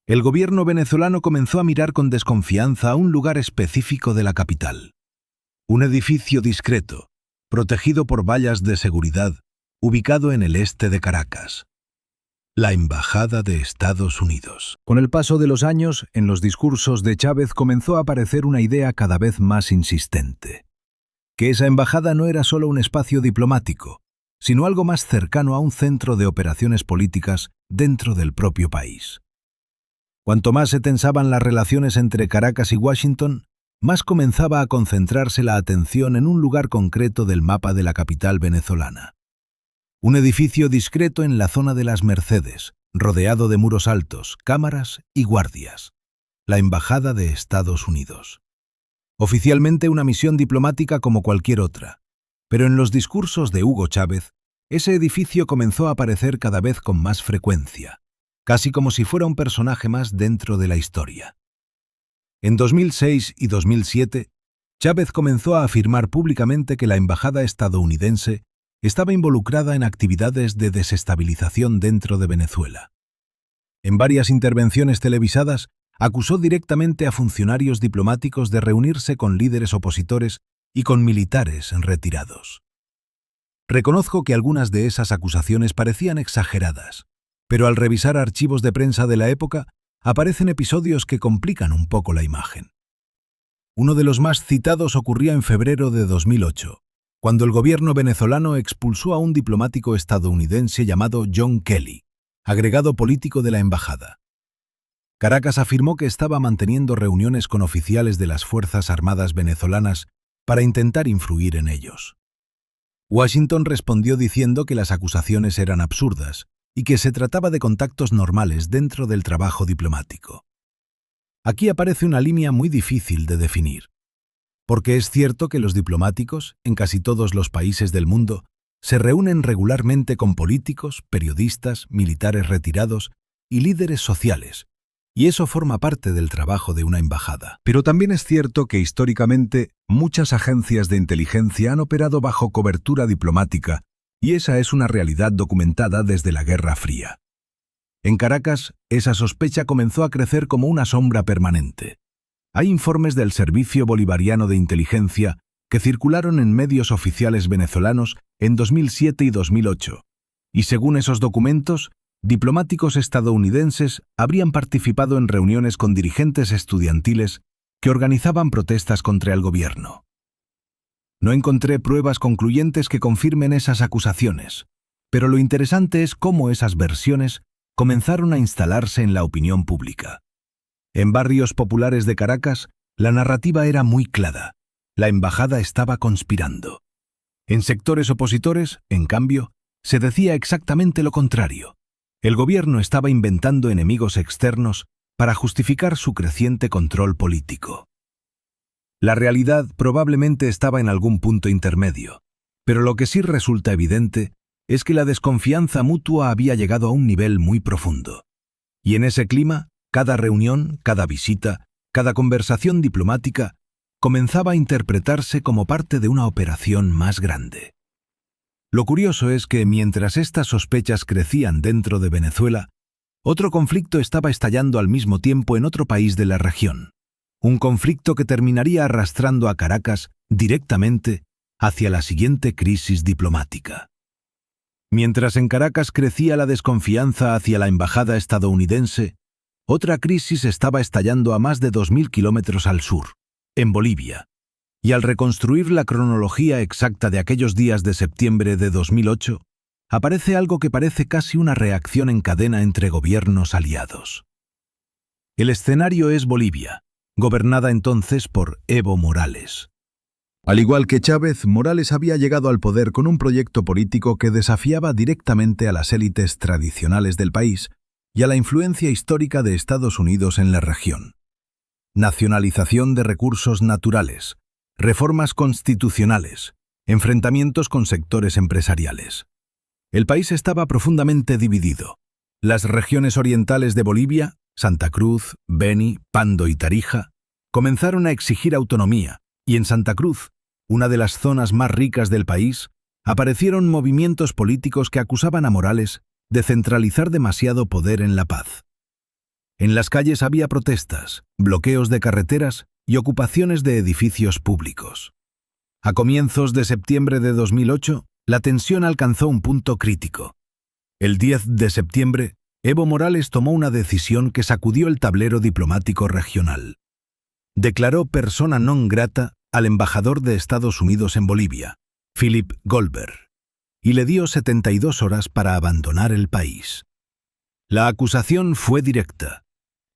el gobierno venezolano comenzó a mirar con desconfianza a un lugar específico de la capital. Un edificio discreto, protegido por vallas de seguridad, ubicado en el este de Caracas. La Embajada de Estados Unidos. Con el paso de los años, en los discursos de Chávez comenzó a aparecer una idea cada vez más insistente. Que esa embajada no era solo un espacio diplomático, sino algo más cercano a un centro de operaciones políticas dentro del propio país. Cuanto más se tensaban las relaciones entre Caracas y Washington, más comenzaba a concentrarse la atención en un lugar concreto del mapa de la capital venezolana. Un edificio discreto en la zona de las Mercedes, rodeado de muros altos, cámaras y guardias. La Embajada de Estados Unidos. Oficialmente una misión diplomática como cualquier otra, pero en los discursos de Hugo Chávez, ese edificio comenzó a aparecer cada vez con más frecuencia, casi como si fuera un personaje más dentro de la historia. En 2006 y 2007, Chávez comenzó a afirmar públicamente que la embajada estadounidense estaba involucrada en actividades de desestabilización dentro de Venezuela. En varias intervenciones televisadas, acusó directamente a funcionarios diplomáticos de reunirse con líderes opositores y con militares retirados. Reconozco que algunas de esas acusaciones parecían exageradas, pero al revisar archivos de prensa de la época, aparecen episodios que complican un poco la imagen. Uno de los más citados ocurría en febrero de 2008, cuando el gobierno venezolano expulsó a un diplomático estadounidense llamado John Kelly, agregado político de la embajada. Caracas afirmó que estaba manteniendo reuniones con oficiales de las Fuerzas Armadas venezolanas para intentar influir en ellos. Washington respondió diciendo que las acusaciones eran absurdas y que se trataba de contactos normales dentro del trabajo diplomático. Aquí aparece una línea muy difícil de definir, porque es cierto que los diplomáticos, en casi todos los países del mundo, se reúnen regularmente con políticos, periodistas, militares retirados y líderes sociales, y eso forma parte del trabajo de una embajada. Pero también es cierto que históricamente muchas agencias de inteligencia han operado bajo cobertura diplomática, y esa es una realidad documentada desde la Guerra Fría. En Caracas, esa sospecha comenzó a crecer como una sombra permanente. Hay informes del Servicio Bolivariano de Inteligencia que circularon en medios oficiales venezolanos en 2007 y 2008, y según esos documentos, diplomáticos estadounidenses habrían participado en reuniones con dirigentes estudiantiles que organizaban protestas contra el gobierno. No encontré pruebas concluyentes que confirmen esas acusaciones, pero lo interesante es cómo esas versiones comenzaron a instalarse en la opinión pública. En barrios populares de Caracas, la narrativa era muy clara. La embajada estaba conspirando. En sectores opositores, en cambio, se decía exactamente lo contrario. El gobierno estaba inventando enemigos externos para justificar su creciente control político. La realidad probablemente estaba en algún punto intermedio, pero lo que sí resulta evidente es que la desconfianza mutua había llegado a un nivel muy profundo. Y en ese clima, cada reunión, cada visita, cada conversación diplomática comenzaba a interpretarse como parte de una operación más grande. Lo curioso es que mientras estas sospechas crecían dentro de Venezuela, otro conflicto estaba estallando al mismo tiempo en otro país de la región. Un conflicto que terminaría arrastrando a Caracas directamente hacia la siguiente crisis diplomática. Mientras en Caracas crecía la desconfianza hacia la embajada estadounidense, otra crisis estaba estallando a más de 2.000 kilómetros al sur, en Bolivia. Y al reconstruir la cronología exacta de aquellos días de septiembre de 2008, aparece algo que parece casi una reacción en cadena entre gobiernos aliados. El escenario es Bolivia, gobernada entonces por Evo Morales. Al igual que Chávez, Morales había llegado al poder con un proyecto político que desafiaba directamente a las élites tradicionales del país y a la influencia histórica de Estados Unidos en la región. Nacionalización de recursos naturales, reformas constitucionales, enfrentamientos con sectores empresariales. El país estaba profundamente dividido. Las regiones orientales de Bolivia, Santa Cruz, Beni, Pando y Tarija, comenzaron a exigir autonomía, y en Santa Cruz, una de las zonas más ricas del país, aparecieron movimientos políticos que acusaban a Morales de centralizar demasiado poder en La Paz. En las calles había protestas, bloqueos de carreteras y ocupaciones de edificios públicos. A comienzos de septiembre de 2008, la tensión alcanzó un punto crítico. El 10 de septiembre, Evo Morales tomó una decisión que sacudió el tablero diplomático regional. Declaró persona non grata al embajador de Estados Unidos en Bolivia, Philip Goldberg, y le dio 72 horas para abandonar el país. La acusación fue directa.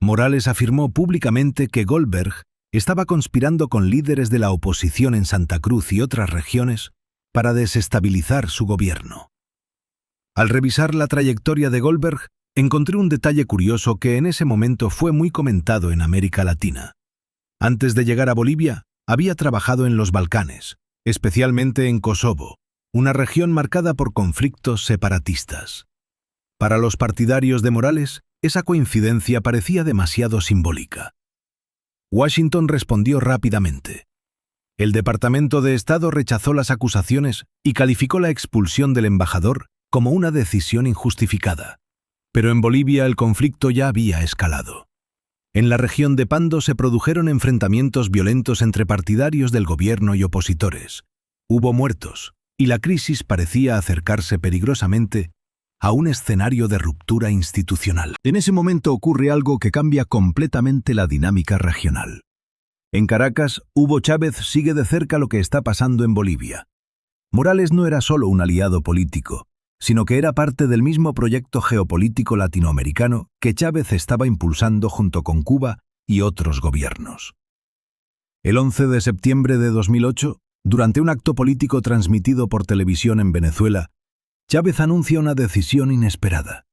Morales afirmó públicamente que Goldberg estaba conspirando con líderes de la oposición en Santa Cruz y otras regiones para desestabilizar su gobierno. Al revisar la trayectoria de Goldberg, encontré un detalle curioso que en ese momento fue muy comentado en América Latina. Antes de llegar a Bolivia, había trabajado en los Balcanes, especialmente en Kosovo, una región marcada por conflictos separatistas. Para los partidarios de Morales, esa coincidencia parecía demasiado simbólica. Washington respondió rápidamente. El Departamento de Estado rechazó las acusaciones y calificó la expulsión del embajador como una decisión injustificada. Pero en Bolivia el conflicto ya había escalado. En la región de Pando se produjeron enfrentamientos violentos entre partidarios del gobierno y opositores. Hubo muertos, y la crisis parecía acercarse peligrosamente a un escenario de ruptura institucional. En ese momento ocurre algo que cambia completamente la dinámica regional. En Caracas, Hugo Chávez sigue de cerca lo que está pasando en Bolivia. Morales no era solo un aliado político, sino que era parte del mismo proyecto geopolítico latinoamericano que Chávez estaba impulsando junto con Cuba y otros gobiernos. El 11 de septiembre de 2008, Durante un acto político transmitido por televisión en Venezuela, Chávez anuncia una decisión inesperada.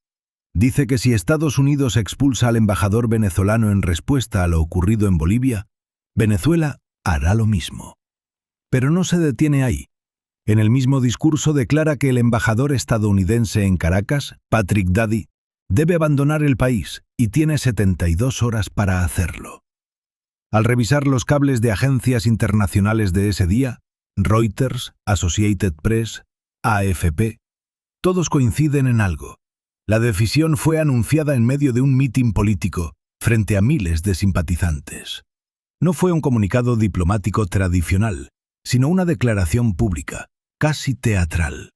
Dice que si Estados Unidos expulsa al embajador venezolano en respuesta a lo ocurrido en Bolivia, Venezuela hará lo mismo. Pero no se detiene ahí. En el mismo discurso declara que el embajador estadounidense en Caracas, Patrick Daddy, debe abandonar el país y tiene 72 horas para hacerlo. Al revisar los cables de agencias internacionales de ese día, Reuters, Associated Press, AFP, todos coinciden en algo. La decisión fue anunciada en medio de un mitin político frente a miles de simpatizantes. No fue un comunicado diplomático tradicional, sino una declaración pública, casi teatral.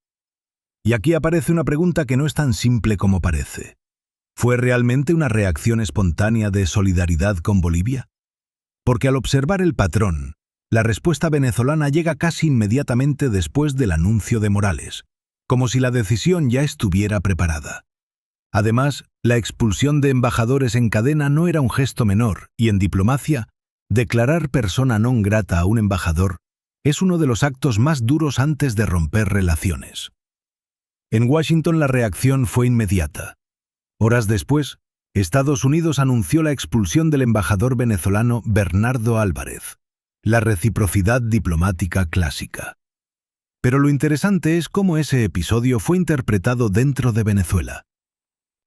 Y aquí aparece una pregunta que no es tan simple como parece. ¿Fue realmente una reacción espontánea de solidaridad con Bolivia? Porque al observar el patrón, la respuesta venezolana llega casi inmediatamente después del anuncio de Morales, como si la decisión ya estuviera preparada. Además, la expulsión de embajadores en cadena no era un gesto menor, y en diplomacia, declarar persona non grata a un embajador es uno de los actos más duros antes de romper relaciones. En Washington la reacción fue inmediata. Horas después, Estados Unidos anunció la expulsión del embajador venezolano Bernardo Álvarez, la reciprocidad diplomática clásica. Pero lo interesante es cómo ese episodio fue interpretado dentro de Venezuela.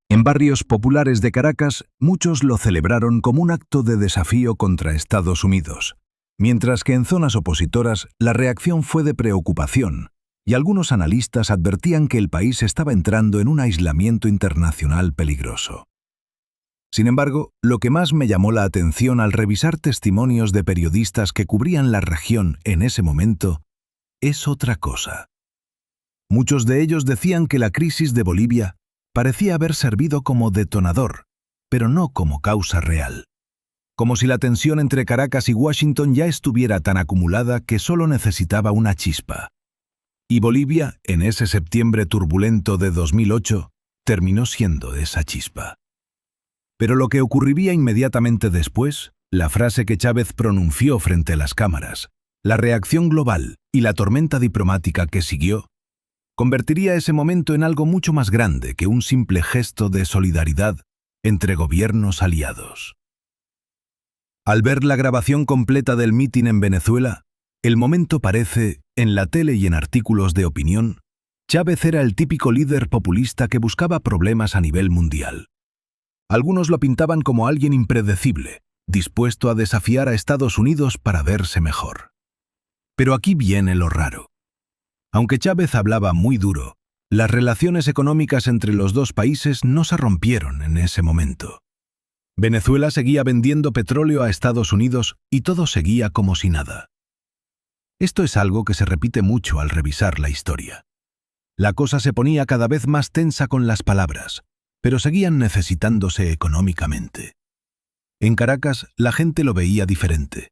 En barrios populares de Caracas, muchos lo celebraron como un acto de desafío contra Estados Unidos, mientras que en zonas opositoras la reacción fue de preocupación, y algunos analistas advertían que el país estaba entrando en un aislamiento internacional peligroso. Sin embargo, lo que más me llamó la atención al revisar testimonios de periodistas que cubrían la región en ese momento es otra cosa. Muchos de ellos decían que la crisis de Bolivia parecía haber servido como detonador, pero no como causa real. Como si la tensión entre Caracas y Washington ya estuviera tan acumulada que solo necesitaba una chispa. Y Bolivia, en ese septiembre turbulento de 2008, terminó siendo esa chispa. Pero lo que ocurriría inmediatamente después, la frase que Chávez pronunció frente a las cámaras, la reacción global y la tormenta diplomática que siguió, convertiría ese momento en algo mucho más grande que un simple gesto de solidaridad entre gobiernos aliados. Al ver la grabación completa del mitin en Venezuela, el momento parece, en la tele y en artículos de opinión, Chávez era el típico líder populista que buscaba problemas a nivel mundial. Algunos lo pintaban como alguien impredecible, dispuesto a desafiar a Estados Unidos para verse mejor. Pero aquí viene lo raro. Aunque Chávez hablaba muy duro, las relaciones económicas entre los dos países no se rompieron en ese momento. Venezuela seguía vendiendo petróleo a Estados Unidos y todo seguía como si nada. Esto es algo que se repite mucho al revisar la historia. La cosa se ponía cada vez más tensa con las palabras, pero seguían necesitándose económicamente. En Caracas, la gente lo veía diferente.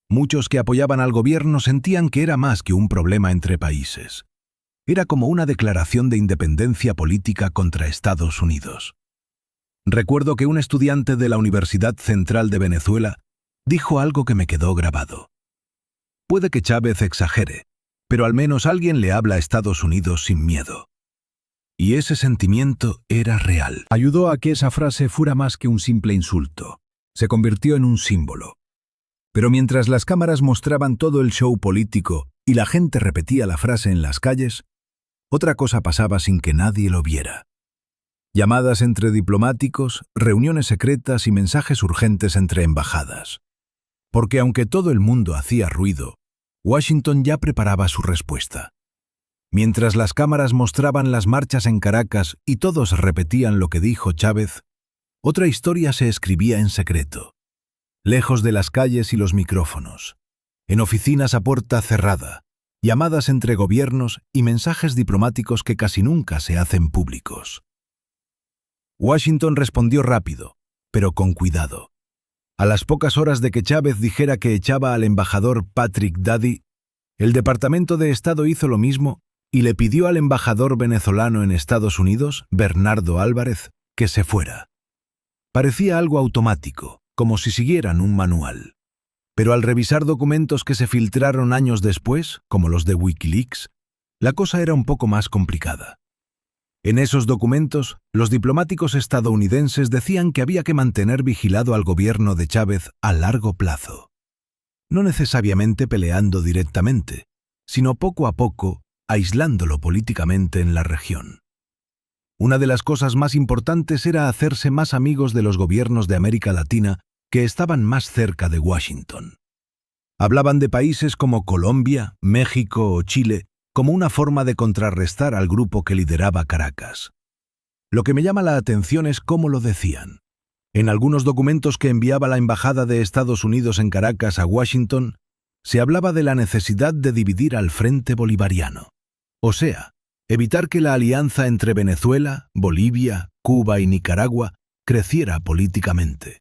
Muchos que apoyaban al gobierno sentían que era más que un problema entre países. Era como una declaración de independencia política contra Estados Unidos. Recuerdo que un estudiante de la Universidad Central de Venezuela dijo algo que me quedó grabado. Puede que Chávez exagere, pero al menos alguien le habla a Estados Unidos sin miedo. Y ese sentimiento era real. Ayudó a que esa frase fuera más que un simple insulto. Se convirtió en un símbolo. Pero mientras las cámaras mostraban todo el show político y la gente repetía la frase en las calles, otra cosa pasaba sin que nadie lo viera. Llamadas entre diplomáticos, reuniones secretas y mensajes urgentes entre embajadas. Porque aunque todo el mundo hacía ruido, Washington ya preparaba su respuesta. Mientras las cámaras mostraban las marchas en Caracas y todos repetían lo que dijo Chávez, otra historia se escribía en secreto, lejos de las calles y los micrófonos, en oficinas a puerta cerrada, llamadas entre gobiernos y mensajes diplomáticos que casi nunca se hacen públicos. Washington respondió rápido, pero con cuidado. A las pocas horas de que Chávez dijera que echaba al embajador Patrick Daddy, el Departamento de Estado hizo lo mismo y le pidió al embajador venezolano en Estados Unidos, Bernardo Álvarez, que se fuera. Parecía algo automático, como si siguieran un manual. Pero al revisar documentos que se filtraron años después, como los de Wikileaks, la cosa era un poco más complicada. En esos documentos, los diplomáticos estadounidenses decían que había que mantener vigilado al gobierno de Chávez a largo plazo. No necesariamente peleando directamente, sino poco a poco aislándolo políticamente en la región. Una de las cosas más importantes era hacerse más amigos de los gobiernos de América Latina que estaban más cerca de Washington. Hablaban de países como Colombia, México o Chile como una forma de contrarrestar al grupo que lideraba Caracas. Lo que me llama la atención es cómo lo decían. En algunos documentos que enviaba la Embajada de Estados Unidos en Caracas a Washington, se hablaba de la necesidad de dividir al Frente Bolivariano. O sea, evitar que la alianza entre Venezuela, Bolivia, Cuba y Nicaragua creciera políticamente.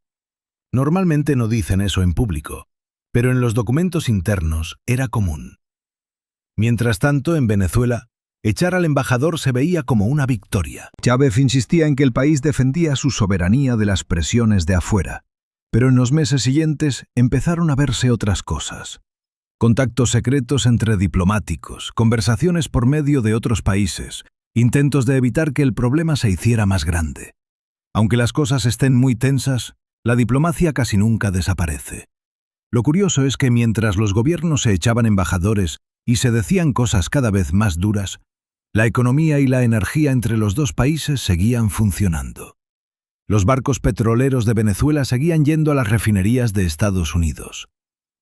Normalmente no dicen eso en público, pero en los documentos internos era común. Mientras tanto, en Venezuela, echar al embajador se veía como una victoria. Chávez insistía en que el país defendía su soberanía de las presiones de afuera, pero en los meses siguientes empezaron a verse otras cosas. Contactos secretos entre diplomáticos, conversaciones por medio de otros países, intentos de evitar que el problema se hiciera más grande. Aunque las cosas estén muy tensas, la diplomacia casi nunca desaparece. Lo curioso es que mientras los gobiernos se echaban embajadores y se decían cosas cada vez más duras, la economía y la energía entre los dos países seguían funcionando. Los barcos petroleros de Venezuela seguían yendo a las refinerías de Estados Unidos.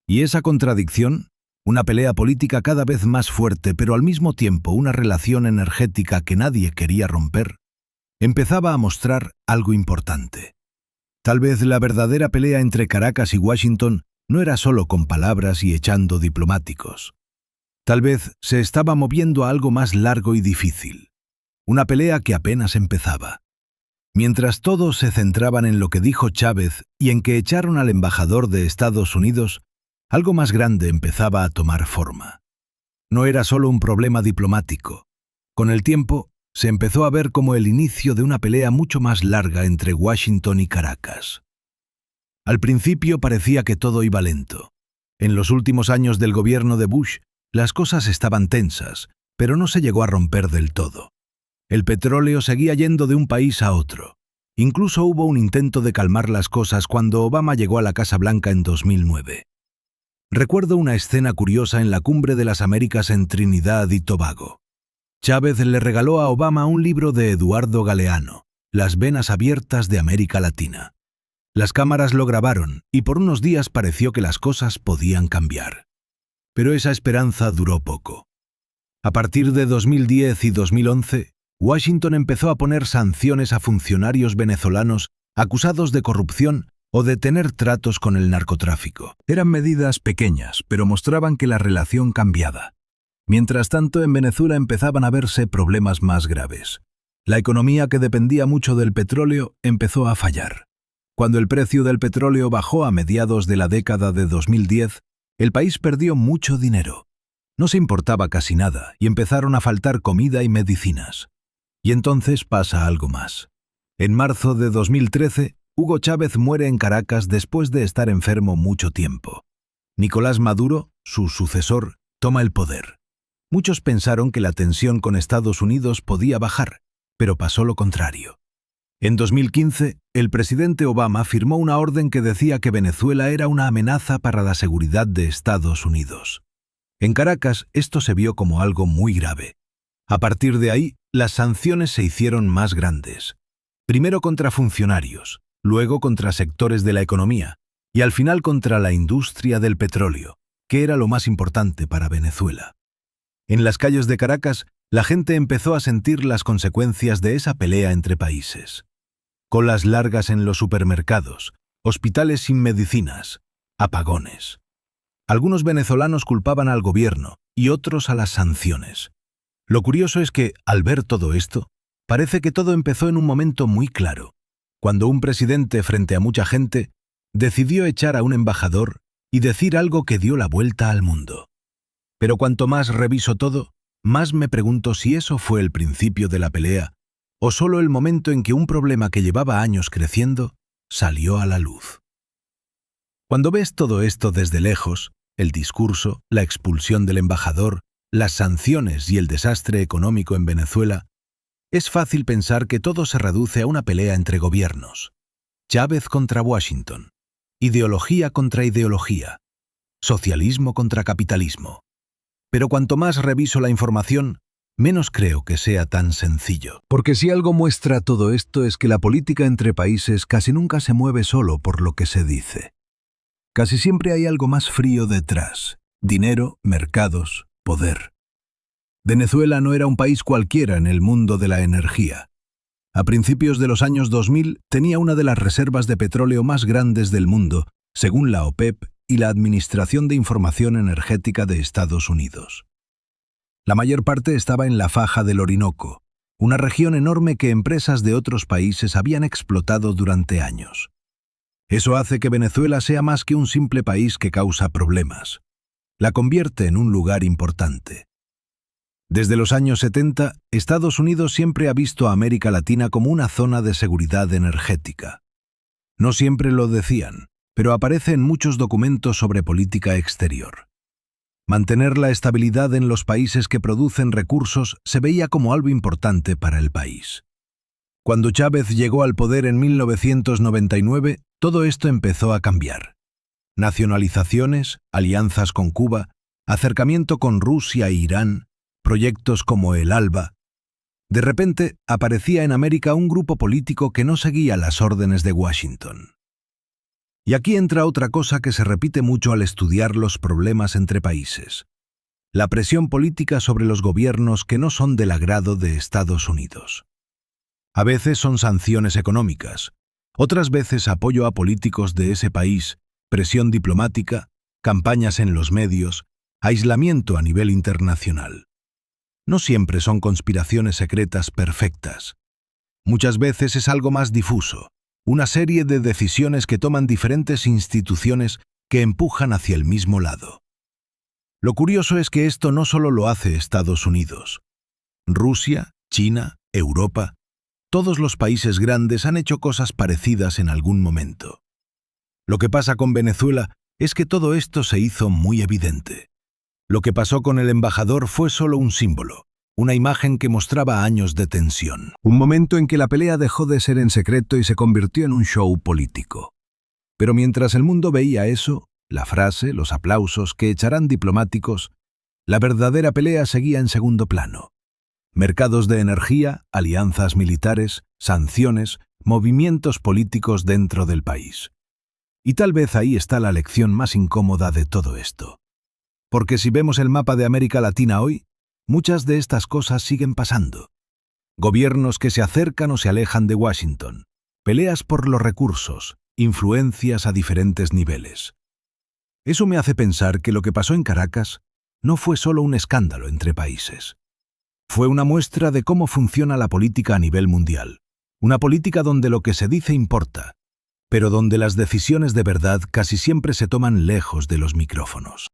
Y esa contradicción, una pelea política cada vez más fuerte, pero al mismo tiempo una relación energética que nadie quería romper, empezaba a mostrar algo importante. Tal vez la verdadera pelea entre Caracas y Washington no era solo con palabras y echando diplomáticos. Tal vez se estaba moviendo a algo más largo y difícil. Una pelea que apenas empezaba. Mientras todos se centraban en lo que dijo Chávez y en que echaron al embajador de Estados Unidos, algo más grande empezaba a tomar forma. No era solo un problema diplomático. Con el tiempo, se empezó a ver como el inicio de una pelea mucho más larga entre Washington y Caracas. Al principio parecía que todo iba lento. En los últimos años del gobierno de Bush, las cosas estaban tensas, pero no se llegó a romper del todo. El petróleo seguía yendo de un país a otro. Incluso hubo un intento de calmar las cosas cuando Obama llegó a la Casa Blanca en 2009. Recuerdo una escena curiosa en la Cumbre de las Américas en Trinidad y Tobago. Chávez le regaló a Obama un libro de Eduardo Galeano, Las venas abiertas de América Latina. Las cámaras lo grabaron y por unos días pareció que las cosas podían cambiar. Pero esa esperanza duró poco. A partir de 2010 y 2011, Washington empezó a poner sanciones a funcionarios venezolanos acusados de corrupción o de tener tratos con el narcotráfico. Eran medidas pequeñas, pero mostraban que la relación cambiaba. Mientras tanto, en Venezuela empezaban a verse problemas más graves. La economía, que dependía mucho del petróleo, empezó a fallar. Cuando el precio del petróleo bajó a mediados de la década de 2010, el país perdió mucho dinero. No se importaba casi nada y empezaron a faltar comida y medicinas. Y entonces pasa algo más. En marzo de 2013, Hugo Chávez muere en Caracas después de estar enfermo mucho tiempo. Nicolás Maduro, su sucesor, toma el poder. Muchos pensaron que la tensión con Estados Unidos podía bajar, pero pasó lo contrario. En 2015, el presidente Obama firmó una orden que decía que Venezuela era una amenaza para la seguridad de Estados Unidos. En Caracas, esto se vio como algo muy grave. A partir de ahí, las sanciones se hicieron más grandes. Primero contra funcionarios, luego contra sectores de la economía, y al final contra la industria del petróleo, que era lo más importante para Venezuela. En las calles de Caracas, la gente empezó a sentir las consecuencias de esa pelea entre países. Colas largas en los supermercados, hospitales sin medicinas, apagones. Algunos venezolanos culpaban al gobierno y otros a las sanciones. Lo curioso es que, al ver todo esto, parece que todo empezó en un momento muy claro, cuando un presidente frente a mucha gente decidió echar a un embajador y decir algo que dio la vuelta al mundo. Pero cuanto más reviso todo, más me pregunto si eso fue el principio de la pelea o solo el momento en que un problema que llevaba años creciendo salió a la luz. Cuando ves todo esto desde lejos, el discurso, la expulsión del embajador, las sanciones y el desastre económico en Venezuela, es fácil pensar que todo se reduce a una pelea entre gobiernos. Chávez contra Washington, ideología contra ideología, socialismo contra capitalismo. Pero cuanto más reviso la información, menos creo que sea tan sencillo. Porque si algo muestra todo esto es que la política entre países casi nunca se mueve solo por lo que se dice. Casi siempre hay algo más frío detrás: dinero, mercados, poder. Venezuela no era un país cualquiera en el mundo de la energía. A principios de los años 2000 tenía una de las reservas de petróleo más grandes del mundo, según la OPEP y la Administración de Información Energética de Estados Unidos. La mayor parte estaba en la faja del Orinoco, una región enorme que empresas de otros países habían explotado durante años. Eso hace que Venezuela sea más que un simple país que causa problemas. La convierte en un lugar importante. Desde los años 70, Estados Unidos siempre ha visto a América Latina como una zona de seguridad energética. No siempre lo decían, pero aparece en muchos documentos sobre política exterior. Mantener la estabilidad en los países que producen recursos se veía como algo importante para el país. Cuando Chávez llegó al poder en 1999, todo esto empezó a cambiar. Nacionalizaciones, alianzas con Cuba, acercamiento con Rusia e Irán, proyectos como el ALBA. De repente, aparecía en América un grupo político que no seguía las órdenes de Washington. Y aquí entra otra cosa que se repite mucho al estudiar los problemas entre países: la presión política sobre los gobiernos que no son del agrado de Estados Unidos. A veces son sanciones económicas, otras veces apoyo a políticos de ese país, presión diplomática, campañas en los medios, aislamiento a nivel internacional. No siempre son conspiraciones secretas perfectas. Muchas veces es algo más difuso, una serie de decisiones que toman diferentes instituciones que empujan hacia el mismo lado. Lo curioso es que esto no solo lo hace Estados Unidos. Rusia, China, Europa, todos los países grandes han hecho cosas parecidas en algún momento. Lo que pasa con Venezuela es que todo esto se hizo muy evidente. Lo que pasó con el embajador fue solo un símbolo, una imagen que mostraba años de tensión. Un momento en que la pelea dejó de ser en secreto y se convirtió en un show político. Pero mientras el mundo veía eso, la frase, los aplausos que echarán diplomáticos, la verdadera pelea seguía en segundo plano. Mercados de energía, alianzas militares, sanciones, movimientos políticos dentro del país. Y tal vez ahí está la lección más incómoda de todo esto. Porque si vemos el mapa de América Latina hoy, muchas de estas cosas siguen pasando. Gobiernos que se acercan o se alejan de Washington, peleas por los recursos, influencias a diferentes niveles. Eso me hace pensar que lo que pasó en Caracas no fue solo un escándalo entre países. Fue una muestra de cómo funciona la política a nivel mundial. Una política donde lo que se dice importa, pero donde las decisiones de verdad casi siempre se toman lejos de los micrófonos.